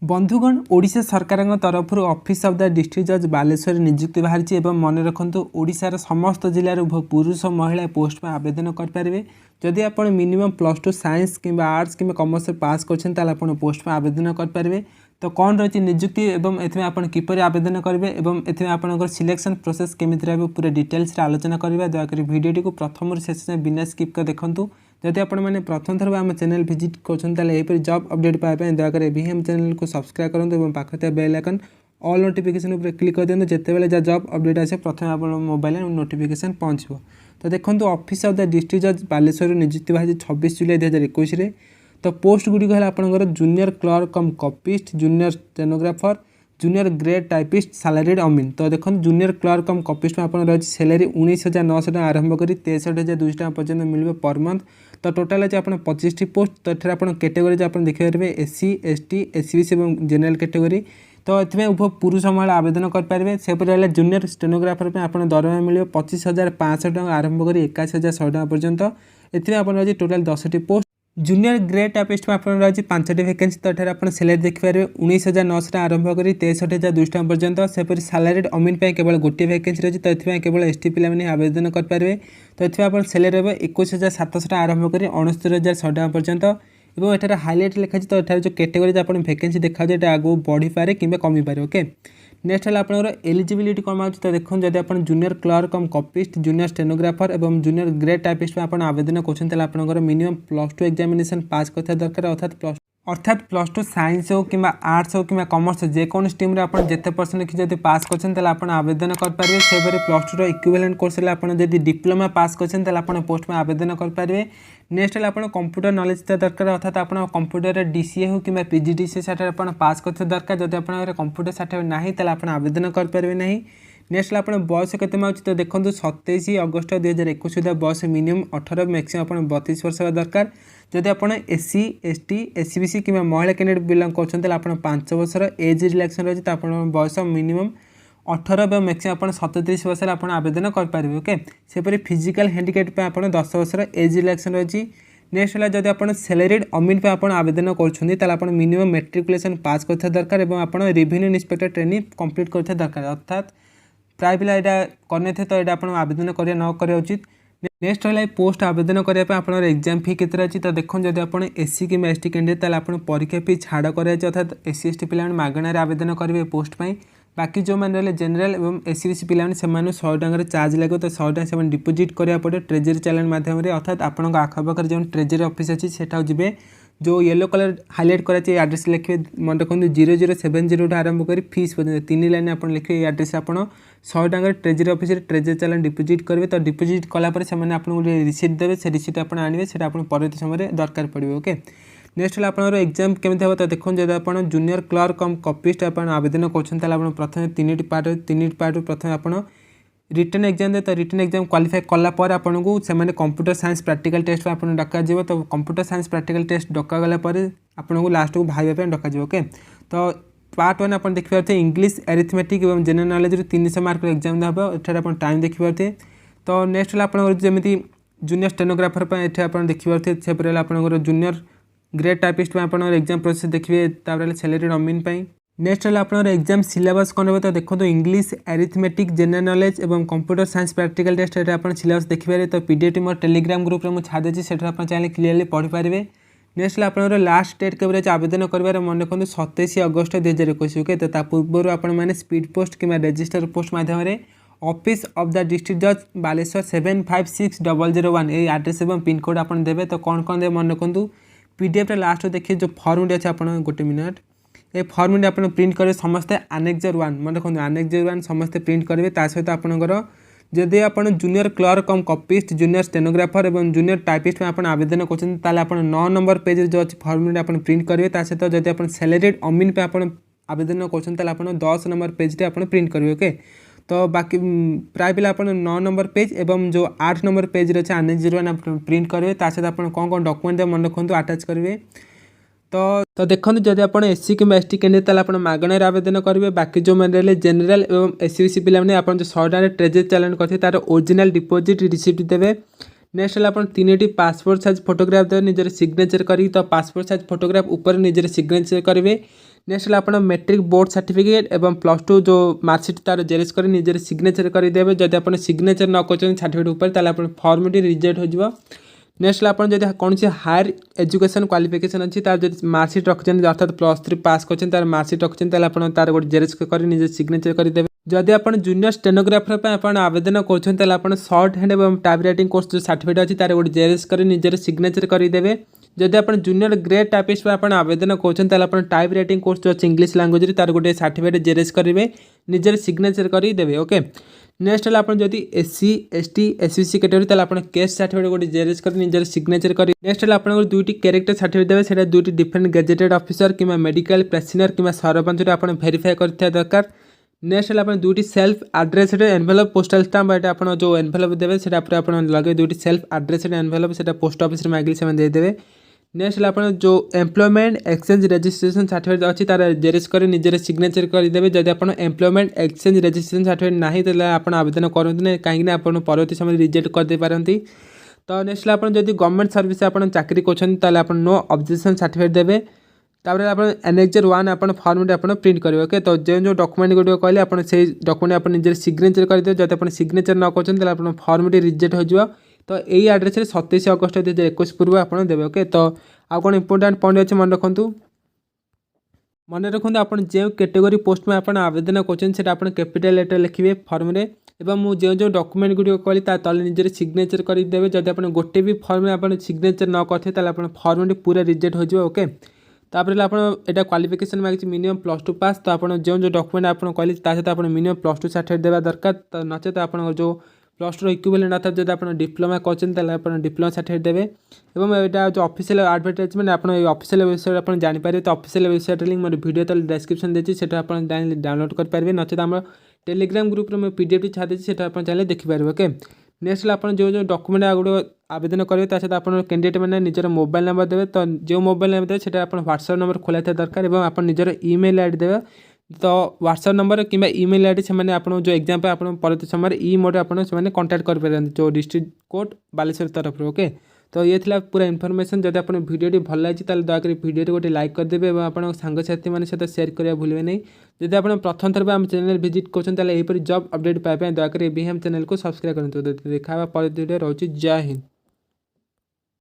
बंधुगण ओडिशा सरकार तरफ ऑफिस ऑफ द डिस्ट्रिक्ट जज बालेश्वर नियुक्ति बाहरी मन रखु ओडिशार समस्त जिलार पुरुष महिला पोस्ट में आवेदन करेंगे जदि आप मिनिमम +2 साइंस कि आर्ट्स कि कॉमर्स पास कर पोस्ट में आवेदन करेंगे। तो कौन रही नियुक्ति एवं एथमें आप किपर आवेदन करेंगे एवं एथमें आप सिलेक्शन प्रोसेस केमी रहा पूरा डिटेल्स आलोचना करवा। दयाकोरी भिडियो को प्रथम शेष बिना स्किप कर देखूँ। जदि आपने प्रथम थर आम चैनल विजिट कर जॉब अपडेट पाइबा दयाकोरी भी हम चैनल को सब्सक्राइब करूँ और पाखे बेल आइकन ऑल नोटिफिकेशन उपर क्लिक कर दिखाँ जितेबाला जहाँ जॉब अपडेट आसे प्रथम आप मोबाइल नोटिफिकेशन पहुँचो। तो देखो ऑफिस ऑफ द डिस्ट्रिक्ट जज बालेश्वर नियुक्ति बाहरी 26 जुलाई 2021। तो पोस्ट गुड़िक है आपंकर junior clerk cum copyist, junior stenographer, junior grade typist, salaried अमीन। तो देखो जूनियर क्लर्क कम कॉपिस्ट में आप रही सैलरी 19,900 टका आरंभ कर 63,200 टका पर्यटन मिले पर मंथ। तो टोटाल अच्छे आप 25 पोस्ट। तो ये आप कैटेगोरी आप देखिए SC ST SCBC और जनरल कैटेगोरी। तो ये उभय पुरुष महिला आवेदन करेंगे। सेपरी रहा जूनियर स्टेनोग्राफर आप दरमा मिले 25,500 टका आरंभ कर 81,100 टका पर्यंत। एथि आप रही टोटाल 10टी पोस्ट। जूनियर ग्रेड टाइपिस्ट में आप रही 5टी वैकेंसी। तो ये आप सैलरी देखिए 19,900 टका आरंभ कर 63,200 टका पर्यंत। सेपरी सैलरीड अमीन केवल गोटे वैकेंसी रही। तो ये केवल ST पे आवेदन करेंगे। तो ये आप सैलरी रहा 21,700 टका आरंभ कर 69,100 टका पर्यंत। और एठार हाइलाइट लिखा तो एठार जो कैटेगोरी आप वैकेंसी देखा आगे बढ़ी पारे कि कमी पारे। ओके नेक्स्ट है आप एलिजिबिलिटी कम आज। तो देखो जब आप junior clerk cum copyist, junior stenographer और जूनियर ग्रेड टाइपिस्ट में आप आवेदन कर मिनिमम +2 एग्जामिनेशन पास करता दरकार अर्थात +2 साइंस हो कि आर्ट्स हो कि कॉमर्स जेको स्ट्रीम आप जिते परसेंट रखी जब पास कर आवेदन करेंगे। से +2 इक्विवेलेंट कोर्स जब डिप्लोमा पास कर पोस्ट में आवेदन करेंगे। नेक्स्ट है आप कंप्यूटर नॉलेज दरकार अर्थात आप कंप्यूटर DCA हो कि PGDCA सर्टिफिकेट पास करते दरकार। जब आप कंप्यूटर सर्टिफिकेट ना तो आप आवेदन करेंगे ना। नेक्स्ट आप बयस के तो देखो 27 अगस्त 2021 सुधा बयस मिनिमम 18 मैक्सिमम आप 32 वर्ष दरकार। जदि आप SC ST SCBC कि महिला कैंडिडेट बिलंग कर 5 वर्षर एज रिलैक्सन रही। तो आप बयस मिनिमम 18 मैक्सिमम आप 37 वर्ष आप आवेदन करेंगे। ओके सेपरी फिजिकल हैंडिकैप आप 10 वर्षर एज रिलैक्सन रही। नेक्स्ट है जब आप सैलरीड अमीन पे आप आवेदन कर मिनिमम मैट्रिकुलेसन पास करते दरकार और आप रेवेन्यू इंस्पेक्टर ट्रेनिंग कंप्लीट करते दरकार अर्थात प्राय पिला यहाँ करने थे। तो यहाँ आप आवेदन करें न करें उचित। नेक्स्ट है पोस्ट आवेदन करने आप एग्जाम फी के अच्छी। तो देखो जब आप SC कि ST कैंडिडेट आप परीक्षा फी छाड़ कर अर्थात SC ST पे मागणार आवेदन करेंगे पोस्ट पर। बाकी जो मैंने रहे जनरल और SCBC पे 100 टकर चार्ज लगे। तो 100 टका से डिपोजिट करा पड़े ट्रेजरी चैलेंज मध्यम अर्थात आपंक आखपाखे जो ट्रेजरी ऑफिस अच्छी सेठा जी जो येलो कलर हाइलाइट कराई एड्रेस लिखे मन रखु 0070 आरंभ कर फीस पर्यटन 3 लाइन आप लिखे एड्रेस आप 100 टकर treasury office treasury challenge deposit करेंगे। तो डिपोजिट कलापर से आपको रिसीट देते से रिसीट आप आने से परवर्त समय दरकार पड़े। ओके नेक्स्ट है आप एग्जाम केमी हम। तो देखो जब आप जूनियर क्लर्क कम कॉपिस्ट आप आवेदन कर प्रथम 3टी पार्ट प्रथम आप रिटन एग्जाम दे। तो रिटन एग्जाम क्वालिफाई कलापर आपको से कंप्यूटर साइंस प्रैक्टिकल टेस्ट आप डक। तो कंप्यूटर साइंस प्रैक्टिकल टेस्ट डकागला आपको लास्ट को भाइबा डक। ओके तो पार्ट 1 आप देखिए इंग्लिश एरिथमेटिक और जनरल नॉलेज 300 मार्क एग्जाम हम ये आप टाइम देखिए। तो नेक्स्ट है आप जमी जूनियर स्टेनोग्राफर पर ये आप देखिए से आप जूनियर ग्रेड टाइपिस्ट में आप एग्जाम प्रोसेस देखिए। सैलरीड अमीन। नेक्स्ट है आप एग्जाम सिलेबस कौन रहा। तो देखो तो इंग्लिश एरिथमेटिक जनरल नॉलेज और कंप्यूटर साइंस प्रैक्टिकल टेस्ट ये आप सिलेबस देखिए। तो पीडीएफ मोर टेलीग्राम ग्रुप में छाड़ी से आप चाहिए क्लीयरली पढ़ी पारे। नेक्स्ट है आप लास्ट डेट के आवेदन कर मन रखते 27 अगस्त 2021। ओके तो पूर्व आपने स्पीड पोस्ट कि रजिस्टर पोस्ट मध्यम ऑफिस ऑफ द डिस्ट्रिक्ट जज बालेश्वर 756001 ये एड्रेस और पिन कोड आप देते। तो कौन कौन देवे मन रखु पीडीएफ लास्ट देखिए जो फॉर्मटी अच्छे आप गोटे मिनट ये फॉर्मटी आप प्रिंट करेंगे समस्ते Annex 1 मन रखते Annex 1 समस्ते प्रिंट करेंगे। ता सहित आपंकर जदि आप junior clerk cum copyist, junior stenographer और जूनियर टाइपिस्ट में आप आवेदन कर 9 नंबर पेज जो अच्छी फॉर्मटी आप प्रिंट करेंगे। ता सहित जब आप सैलरीड अमीन पे आप आवेदन कर 10 नंबर पेज आप प्रिंट करेंगे। ओके तो बाकी प्राय पिला 9 नंबर पेज एवं जो 8 नंबर पेज रही है Annex 1 आप प्रिंट करेंगे। ता सहित आप कौन कौन डॉक्यूमेंट मन रखु अटैच करेंगे। तो देखो जब आप SC कि ST कैंडिडेट आप मागणार आवेदन करेंगे। बाकी जो मैंने रहे जनरल और SCBC पे आप 100 टका ट्रेजरी चैलेंज करते तार ओरिजिनल डिपोजिट रिसीप्ट देवे। नेक्स्ट है आप 3टी पासपोर्ट साइज फोटोग्राफ देवे निजर सिग्नेचर करी। तो पासपोर्ट साइज फोटोग्राफ ऊपर निजर सिग्नेचर करेंगे। नेक्स्ट है आप मैट्रिक बोर्ड सर्टिफिकेट एवं +2 जो मार्कशीट तार जेरेस कर निजे सिग्नेचर करदेवे जब आप सिग्नेचर न कर सर्टिफिकेट उपर फॉर्मटी रिजेक्ट हो। नेक्स्ट आप कौन सी हायर एजुकेशन क्वालिफिकेशन अच्छी तार जो मार्कशीट रखिए अर्थात +3 पास कर मार्कशीट रखिए तार गोटे जेरेस कर निजे सिग्नेचर करदेवे। जदि आप जूनियर स्टेनोग्राफर आप आवेदन कर शॉर्ट हैंड और टाइप राइटिंग कोर्स जो सर्टिफिकेट अच्छी तार गोटे जेरेस कर निजे सिग्नेचर करदेवे। जदि आप जूनियर ग्रेड टाइपिस्ट आप आवेदन कर टाइप राइटिंग कोर्स जो अच्छी इंग्लिश लैंग्वेज तार गोटे सर्टिफिकेट जेरेस करेंगे निजे सिग्नेचर करदेवे। ओके नेक्स्ट है आप जब SC ST SBC कैटेगरी आप केस सर्टिफिकेट गोटे जेरेस कर निजे सिग्नेचर कर। नेक्स्ट है आप दुईटी कैरेक्टर सर्टिफिकेट देवे से दुईटी डिफरेंट गेजेटेड ऑफिसर कि मेडिकल प्रेसिनर कि सरपंच आप भेरीफाई कर दरकार। नेक्स्ट है आप दुईटी सेल्फ आड्रेसेड एनवेलप पोस्टाल स्टाम्प आप जो एनवेलप देवे से लगे दुईटी सेल्फ आड्रेसेड एनवेलप से पोस्ट ऑफिस मांगे से देदेवे। नेक्स्ट है आप जो एम्प्लॉयमेंट एक्सचेंज रजिस्ट्रेशन सर्टिफिकेट अच्छी तार जेरेस कर निजे सिग्नेचर करदेवे। जब आप एम्प्लॉयमेंट एक्सचेंज रजिस्ट्रेशन सर्टिफिकेट नहीं तो आप आवेदन करें कहीं आप परवर्ती समय रिजेक्ट करदे पारती। तो नेक्स्ट आप जब गवर्नमेंट सर्विस आप चाकरी कर नो ऑब्जेक्शन सर्टिफिकेट देवे। तापर आप एनेक्जर 1 आप फॉर्मेट आप प्रिंट करेंगे। ओके तो जो डॉक्यूमेंट गुड कहले आप डॉक्यूमेंट आप निजे सिग्नेचर करदे जब आप सिग्नेचर न कर फॉर्मेट रिजेक्ट हो। तो यही आड्रेस 27 अगस्त 2021 पूर्व आप देवे। ओके तो आउ कौन इंपोर्टाट पॉइंट अच्छे मन रखु आप जो कैटेगरी पोस्ट में आप आवेदन कर कैपिटल लेटर लिखिए फॉर्म में एवं जो डॉक्यूमेंट गुड कहली तले निजे सिग्नेचर करदेवे। जब आप गोटे भी फॉर्म में आप सिग्नेचर न करते फॉर्म पूरा रिजेक्ट हो। ओके तापर आप क्वालिफिकेशन मांगी मिनिमम +2 पास। तो आप जो डॉक्यूमेंट आप कहली सहित आप मिनिमम +2 सर्टिफिकेट देवा दरकार। तो नचेत आप जो +2 इक्विवेलेंट अर्थात जब आप डिप्लोमा कर डिप्लोमा सर्टिफिकेट देवे। और यहाँ जो ऑफिशियल एडवर्टाइजमेंट आप ऑफिशियल वेबसाइट आप जानीपारे। तो ऑफिशियल वेबसाइट लिंक मोर वीडियो तले डिस्क्रिप्शन देती से आप डाउनलोड करेंगे। नचेत आम टेलीग्राम ग्रुप में PDF छाड़ी से आप चाहिए देखिपारे। ओके नेक्स्ट आप जो डॉक्यूमेंट गुड़ आवेदन करेंगे सहित आप कैंडिडेट मैंने निजर मोबाइल नंबर देवे। तो जो मोबाइल नंबर देवे आप व्हाट्सएप नंबर खोला था दरकार और आप निजर ईमेल आईडी देवे। तो व्हाट्सएप नंबर कि ईमेल आईडी से आप जो एग्जाम आप परवर्ती समय ई मोड आप कांटेक्ट कर जो डिस्ट्रिक्ट कोर्ट बालेश्वर तरफ। ओके तो ये थी पूरा इनफॉरमेशन। जब आप वीडियो भल लगी दयाकोरी वीडियो गोटे लाइक करदेवे और आप सांगसाथी मैंने सहित शेयर करा भूलें नहीं। जब आप प्रथम थर आम चैनल विजिट कर जॉब अपडेट पाइप दयाकोरी भी हम चैनल को सब्सक्राइब करें। देखा पर वीडियो रोचे जय हिंद।